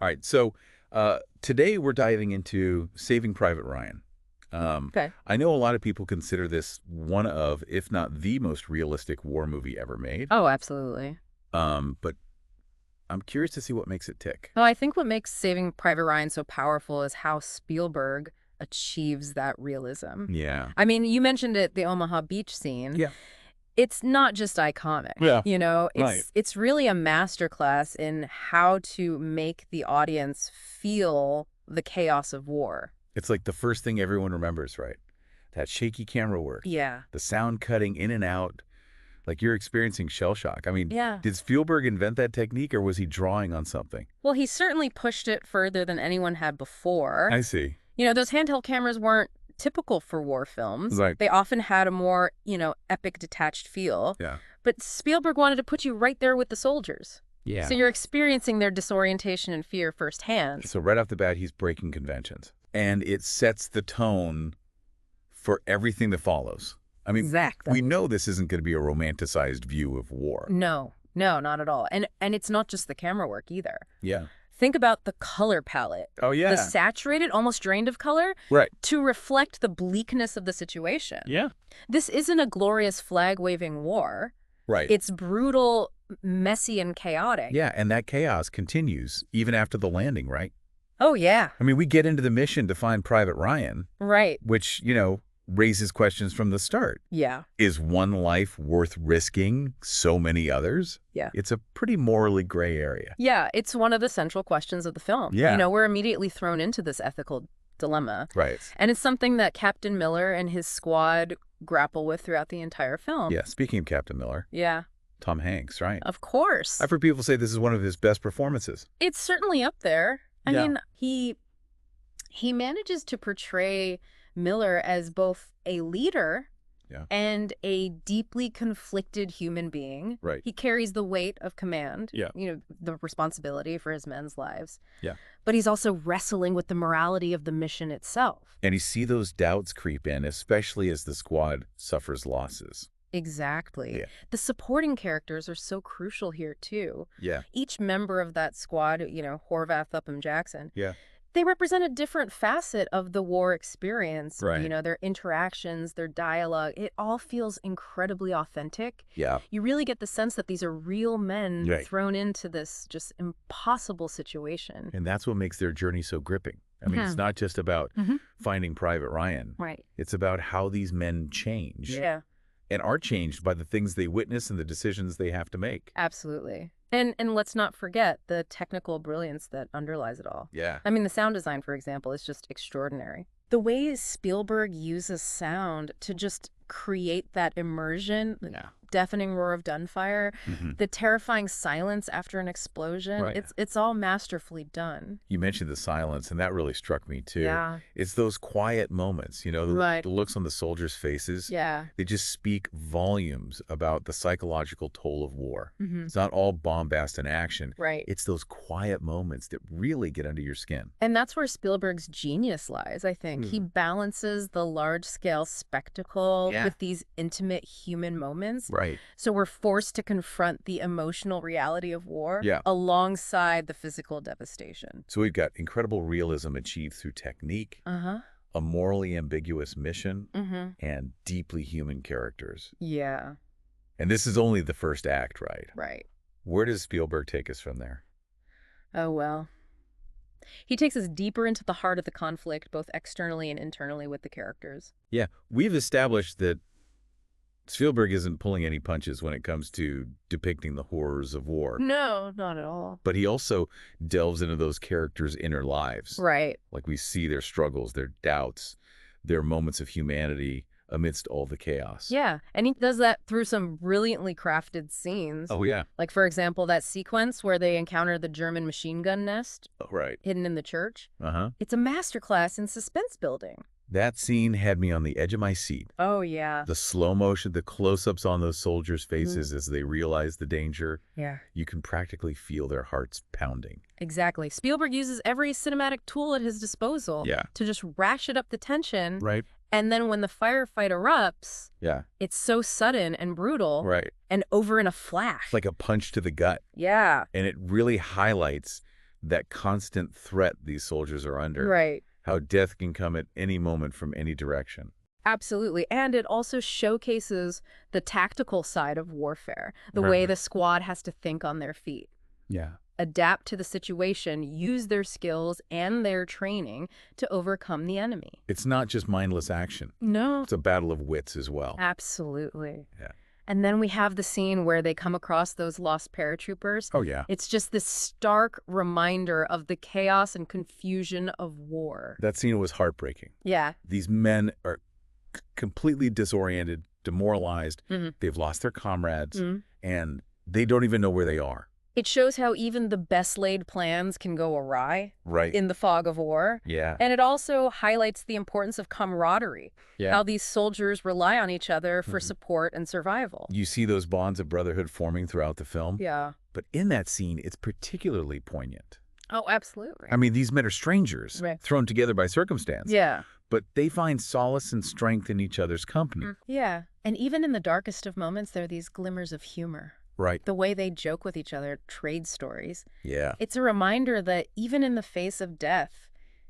All right, so today we're diving into Saving Private Ryan. Okay. I know a lot of people consider this one of, if not the most realistic war movie ever made. Oh, absolutely. But I'm curious to see what makes it tick. Well, I think what makes Saving Private Ryan so powerful is how Spielberg achieves that realism. Yeah. I mean, you mentioned it, the Omaha Beach scene. Yeah. It's not just iconic. Yeah. You know, Right. it's really a masterclass in how to make the audience feel the chaos of war. It's like the first thing everyone remembers, right? That shaky camera work, Yeah. the sound cutting in and out, like you're experiencing shell shock. I mean, Yeah. did Spielberg invent that technique or was he drawing on something? Well, he certainly pushed it further than anyone had before. I see. You know, those handheld cameras weren't typical for war films. Right. They often had a more, epic detached feel. Yeah. But Spielberg wanted to put you right there with the soldiers. Yeah. So you're experiencing their disorientation and fear firsthand. So right off the bat, he's breaking conventions. And it sets the tone for everything that follows. I mean, Exactly. we know this isn't going to be a romanticized view of war. No, not at all. And it's not just the camera work either. Yeah. Think about the color palette. Oh, yeah. The saturated, almost drained of color, Right. to reflect the bleakness of the situation. Yeah. This isn't a glorious flag-waving war. Right. It's brutal, messy, and chaotic. Yeah, and that chaos continues even after the landing, right? Oh, yeah. I mean, we get into the mission to find Private Ryan, Right. which, raises questions from the start. Yeah. Is one life worth risking so many others? Yeah. It's a pretty morally gray area. Yeah, it's one of the central questions of the film. Yeah. You know, we're immediately thrown into this ethical dilemma. Right. And it's something that Captain Miller and his squad grapple with throughout the entire film. Yeah, speaking of Captain Miller, Yeah, Tom Hanks, right? of course. I've heard people say this is one of his best performances. It's certainly up there. I Yeah. mean, he manages to portray Miller as both a leader and a deeply conflicted human being. Right. He carries the weight of command, Yeah. The responsibility for his men's lives. Yeah. But he's also wrestling with the morality of the mission itself. And you see those doubts creep in, especially as the squad suffers losses. Exactly. Yeah. The supporting characters are so crucial here, too. Yeah. Each member of that squad, Horvath, Upham, Jackson, Yeah. they represent a different facet of the war experience. Right. Their interactions, their dialogue, it all feels incredibly authentic. Yeah. You really get the sense that these are real men Right. thrown into this just impossible situation. And that's what makes their journey so gripping. I mean, it's not just about finding Private Ryan. Right. It's about how these men change. Yeah, And are changed by the things they witness and the decisions they have to make. absolutely. And let's not forget the technical brilliance that underlies it all. Yeah. I mean, the sound design, for example, is just extraordinary. The way Spielberg uses sound to just create that immersion, the Yeah. deafening roar of gunfire, Mhm. the terrifying silence after an explosion, Right. it's all masterfully done. You mentioned the silence, and that really struck me, too. Yeah. It's those quiet moments, Right. the looks on the soldiers' faces. Yeah. They just speak volumes about the psychological toll of war. Mhm. It's not all bombast and action. Right. It's those quiet moments that really get under your skin. And that's where Spielberg's genius lies, I think. He balances the large-scale spectacle Yeah. with these intimate human moments. Right. So we're forced to confront the emotional reality of war Yeah. alongside the physical devastation. So we've got incredible realism achieved through technique, Uh-huh. a morally ambiguous mission, Mm-hmm. and deeply human characters. Yeah, And this is only the first act, right? right. Where does Spielberg take us from there? Oh, well. He takes us deeper into the heart of the conflict, both externally and internally with the characters. Yeah, we've established that Spielberg isn't pulling any punches when it comes to depicting the horrors of war. No, not at all. But he also delves into those characters' inner lives. Right. Like we see their struggles, their doubts, their moments of humanity amidst all the chaos. Yeah, and he does that through some brilliantly crafted scenes. Oh, yeah. Like, for example, that sequence where they encounter the German machine gun nest Oh, right. hidden in the church. Uh-huh. It's a masterclass in suspense building. That scene had me on the edge of my seat. Oh, yeah. The slow motion, the close-ups on those soldiers' faces as they realize the danger. Yeah. You can practically feel their hearts pounding. Exactly. Spielberg uses every cinematic tool at his disposal Yeah. to just ratchet up the tension. Right? And then when the firefight erupts, Yeah. it's so sudden and brutal Right. and over in a flash. It's like a punch to the gut. Yeah. And it really highlights that constant threat these soldiers are under. Right. How death can come at any moment from any direction. Absolutely. And it also showcases the tactical side of warfare, the Right. way the squad has to think on their feet, Yeah. adapt to the situation, use their skills and their training to overcome the enemy. It's not just mindless action. No. It's a battle of wits as well. Absolutely. Yeah. And then we have the scene where they come across those lost paratroopers. Oh, yeah. It's just this stark reminder of the chaos and confusion of war. That scene was heartbreaking. Yeah. These men are completely disoriented, demoralized. Mm-hmm. They've lost their comrades, Mm-hmm. and they don't even know where they are. It shows how even the best laid plans can go awry Right. in the fog of war. Yeah. And it also highlights the importance of camaraderie, Yeah. how these soldiers rely on each other for support and survival. You see those bonds of brotherhood forming throughout the film. Yeah. But in that scene, it's particularly poignant. Oh, absolutely. I mean, these men are strangers, Right. thrown together by circumstance. Yeah. But they find solace and strength in each other's company. Yeah. And even in the darkest of moments, there are these glimmers of humor. Right. The way they joke with each other, trade stories. Yeah. It's a reminder that even in the face of death,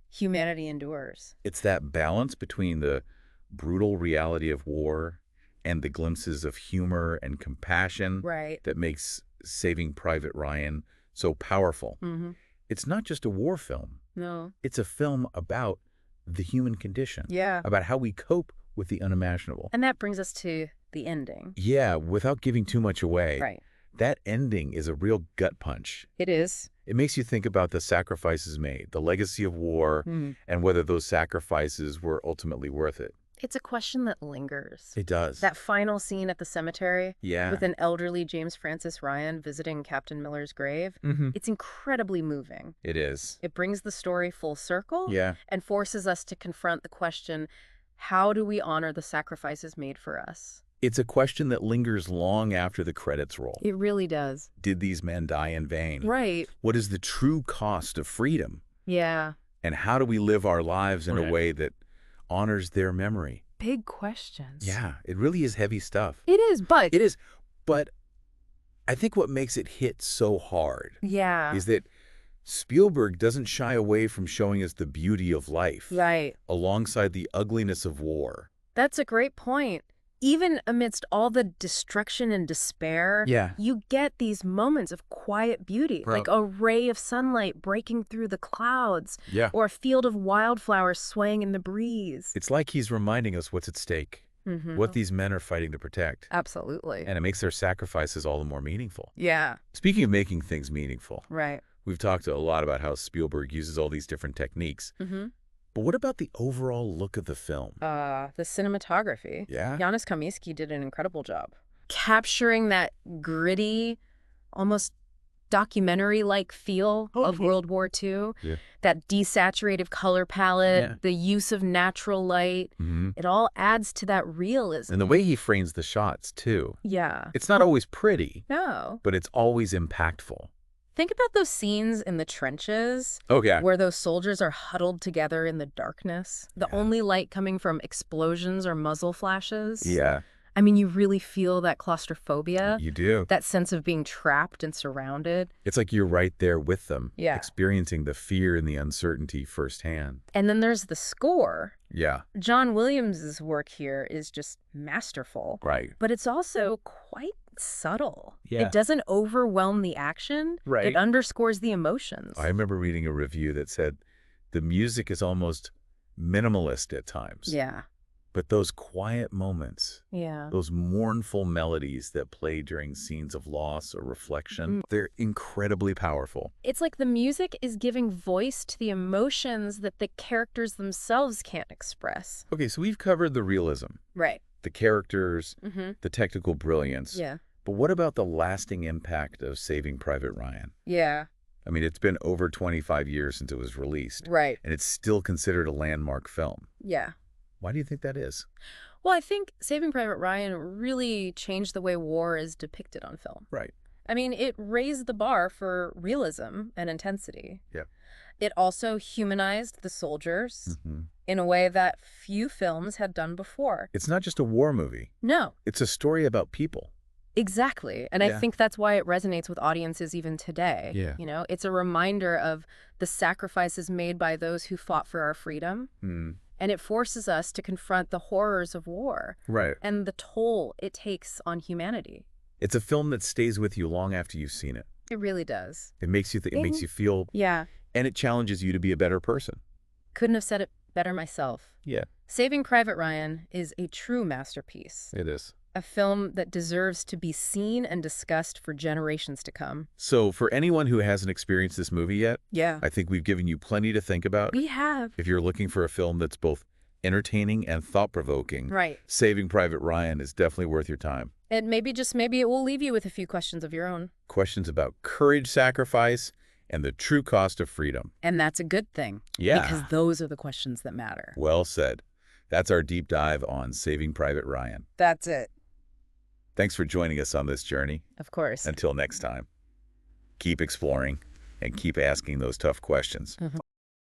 humanity endures. It's that balance between the brutal reality of war and the glimpses of humor and compassion Right. that makes Saving Private Ryan so powerful. Mm-hmm. It's not just a war film. No. It's a film about the human condition, Yeah. about how we cope with the unimaginable. And that brings us to the ending. Yeah, without giving too much away, Right. that ending is a real gut punch. It is. It makes you think about the sacrifices made, the legacy of war, and whether those sacrifices were ultimately worth it. It's a question that lingers. It does. That final scene at the cemetery Yeah. with an elderly James Francis Ryan visiting Captain Miller's grave, it's incredibly moving. It is. It brings the story full circle Yeah. and forces us to confront the question, how do we honor the sacrifices made for us? It's a question that lingers long after the credits roll. It really does. Did these men die in vain? Right. What is the true cost of freedom? Yeah. And how do we live our lives in Right. a way that honors their memory? Big questions. Yeah, it really is heavy stuff. It is, but... It is. But I think what makes it hit so hard Yeah. is that Spielberg doesn't shy away from showing us the beauty of life Right. alongside the ugliness of war. That's a great point. Even amidst all the destruction and despair, Yeah. you get these moments of quiet beauty, Bro. like a ray of sunlight breaking through the clouds, Yeah. or a field of wildflowers swaying in the breeze. It's like he's reminding us what's at stake, what these men are fighting to protect. Absolutely. And it makes their sacrifices all the more meaningful. Yeah, Speaking of making things meaningful, right. we've talked a lot about how Spielberg uses all these different techniques. Mm-hmm. But what about the overall look of the film? The cinematography. Yeah? Janusz Kaminski did an incredible job. Capturing that gritty, almost documentary-like feel of World War II. Yeah. That desaturated color palette, Yeah. the use of natural light. Mm-hmm. It all adds to that realism. And the way he frames the shots, too. Yeah. It's not always pretty, No. but it's always impactful. Think about those scenes in the trenches Oh, yeah. where those soldiers are huddled together in the darkness. The only light coming from explosions or muzzle flashes. Yeah, I mean, you really feel that claustrophobia, you do. that sense of being trapped and surrounded. It's like you're right there with them, Yeah. experiencing the fear and the uncertainty firsthand. And then there's the score. Yeah, John Williams's work here is just masterful, right. but it's also quite subtle. Yeah. It doesn't overwhelm the action. Right. It underscores the emotions. I remember reading a review that said the music is almost minimalist at times. Yeah. But those quiet moments, Yeah. those mournful melodies that play during scenes of loss or reflection, they're incredibly powerful. It's like the music is giving voice to the emotions that the characters themselves can't express. Okay, so we've covered the realism, Right. the characters, Mm-hmm. the technical brilliance. Yeah. But what about the lasting impact of Saving Private Ryan? Yeah. I mean, it's been over 25 years since it was released, Right. and it's still considered a landmark film. Yeah. Why do you think that is? Well, I think Saving Private Ryan really changed the way war is depicted on film. Right. I mean, it raised the bar for realism and intensity. Yeah. It also humanized the soldiers Mm-hmm. in a way that few films had done before. It's not just a war movie. No. It's a story about people. Exactly. And I think that's why it resonates with audiences even today. Yeah. You know, it's a reminder of the sacrifices made by those who fought for our freedom. And it forces us to confront the horrors of war. Right. And the toll it takes on humanity. It's a film that stays with you long after you've seen it. It really does. It makes you think, it makes you feel, Yeah. and it challenges you to be a better person. Couldn't have said it better myself. Yeah. Saving Private Ryan is a true masterpiece. It is. A film that deserves to be seen and discussed for generations to come. So for anyone who hasn't experienced this movie yet, Yeah. I think we've given you plenty to think about. We have. If you're looking for a film that's both entertaining and thought-provoking, Right. Saving Private Ryan is definitely worth your time. And maybe, just maybe, it will leave you with a few questions of your own. Questions about courage, sacrifice, and the true cost of freedom. And that's a good thing. Yeah. Because those are the questions that matter. Well said. That's our deep dive on Saving Private Ryan. That's it. Thanks for joining us on this journey. Of course. Until next time, keep exploring and keep asking those tough questions.